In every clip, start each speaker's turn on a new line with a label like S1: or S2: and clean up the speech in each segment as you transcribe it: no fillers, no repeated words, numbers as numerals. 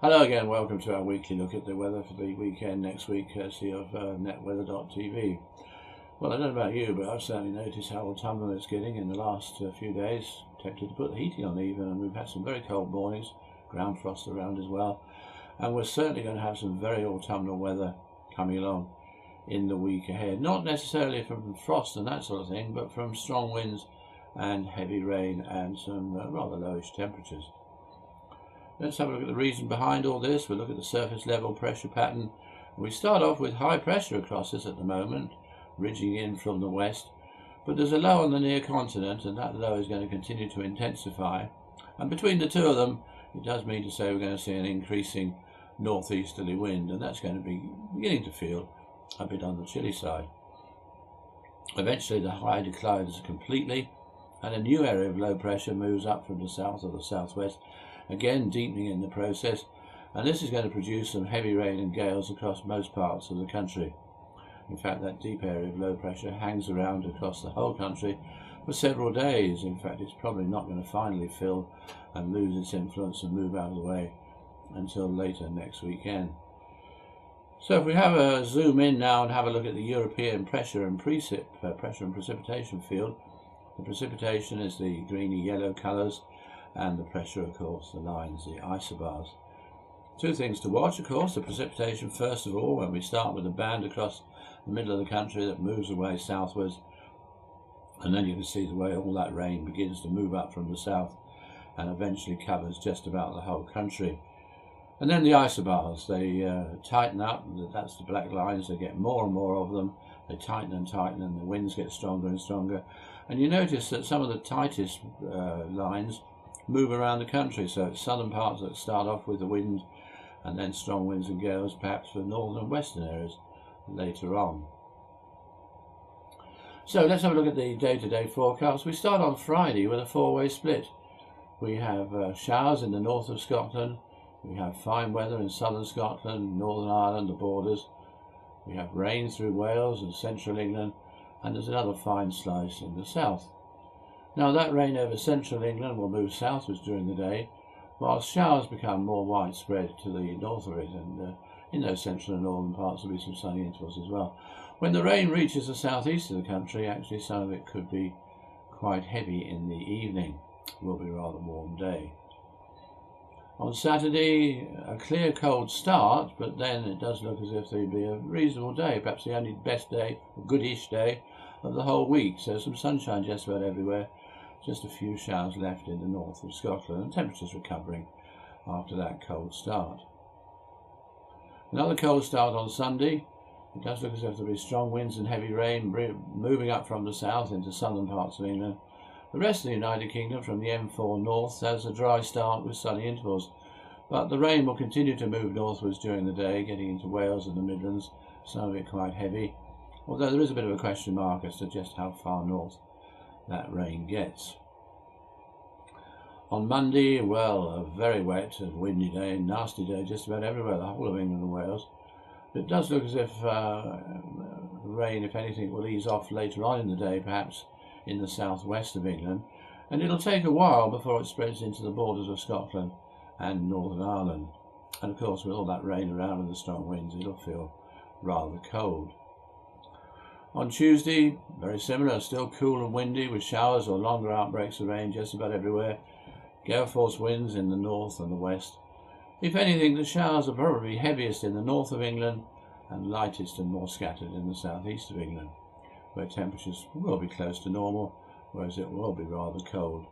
S1: Hello again, welcome to our weekly look at the weather for the weekend next week, courtesy of Netweather.tv. Well, I don't know about you, but I've certainly noticed how autumnal it's getting in the last few days. Tempted to put the heating on even, and we've had some very cold mornings, ground frost around as well. And we're certainly going to have some very autumnal weather coming along in the week ahead. Not necessarily from frost and that sort of thing, but from strong winds and heavy rain and some rather lowish temperatures. Let's have a look at the reason behind all this. We'll look at the surface level pressure pattern. We start off with high pressure across us at the moment, ridging in from the west. But there's a low on the near continent, and that low is going to continue to intensify. And between the two of them, it does mean to say we're going to see an increasing northeasterly wind, and that's going to be beginning to feel a bit on the chilly side. Eventually the high declines completely, and a new area of low pressure moves up from the south or the southwest, again deepening in the process, and this is going to produce some heavy rain and gales across most parts of the country. In fact, that deep area of low pressure hangs around across the whole country for several days. In fact, it's probably not going to finally fill and lose its influence and move out of the way until later next weekend. So if we have a zoom in now and have a look at the European pressure and precipitation field, the precipitation is the greeny yellow colours, and the pressure, of course, the lines, the isobars. Two things to watch, of course: the precipitation first of all, when we start with a band across the middle of the country that moves away southwards, and then you can see the way all that rain begins to move up from the south and eventually covers just about the whole country. And then the isobars, they tighten up. That's the black lines. They get more and more of them. They tighten and tighten, and the winds get stronger and stronger. And you notice that some of the tightest lines move around the country, so it's southern parts that start off with the wind, and then strong winds and gales perhaps for northern and western areas later on. So let's have a look at the day-to-day forecast. We start on Friday with a four-way split. We have showers in the north of Scotland, we have fine weather in southern Scotland, Northern Ireland, the borders, we have rain through Wales and central England, and there's another fine slice in the south. Now that rain over central England will move southwards during the day, while showers become more widespread to the north of it, and in those central and northern parts there will be some sunny intervals as well. When the rain reaches the southeast of the country, actually some of it could be quite heavy in the evening. It will be a rather warm day. On Saturday, a clear cold start, but then it does look as if there'd be a reasonable day, perhaps the only best day, a goodish day of the whole week. So some sunshine just about everywhere. Just a few showers left in the north of Scotland, and temperatures recovering after that cold start. Another cold start on Sunday. It does look as if there'll be strong winds and heavy rain moving up from the south into southern parts of England. The rest of the United Kingdom from the M4 north has a dry start with sunny intervals, but the rain will continue to move northwards during the day, getting into Wales and the Midlands, some of it quite heavy, although there is a bit of a question mark as to just how far north that rain gets. On Monday, well, a very wet and windy day, nasty day just about everywhere, the whole of England and Wales. It does look as if rain, if anything, will ease off later on in the day, perhaps in the southwest of England, and it'll take a while before it spreads into the borders of Scotland and Northern Ireland. And of course, with all that rain around and the strong winds, it'll feel rather cold. On Tuesday, very similar, still cool and windy with showers or longer outbreaks of rain just about everywhere. Gale force winds in the north and the west. If anything, the showers are probably heaviest in the north of England and lightest and more scattered in the southeast of England, where temperatures will be close to normal, whereas it will be rather cold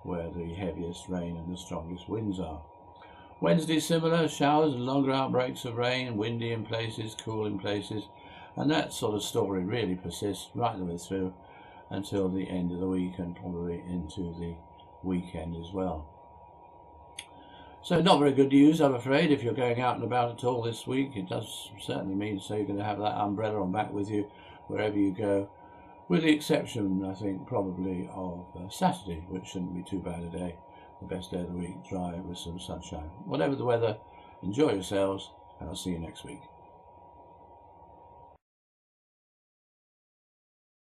S1: where the heaviest rain and the strongest winds are. Wednesday, similar, showers and longer outbreaks of rain, windy in places, cool in places, and that sort of story really persists right the way through until the end of the week and probably into the weekend as well. So not very good news, I'm afraid, if you're going out and about at all this week. It does certainly mean so you're going to have that umbrella on back with you wherever you go, with the exception, I think, probably of Saturday, which shouldn't be too bad a day. The best day of the week, dry with some sunshine. Whatever the weather, enjoy yourselves, and I'll see you next week.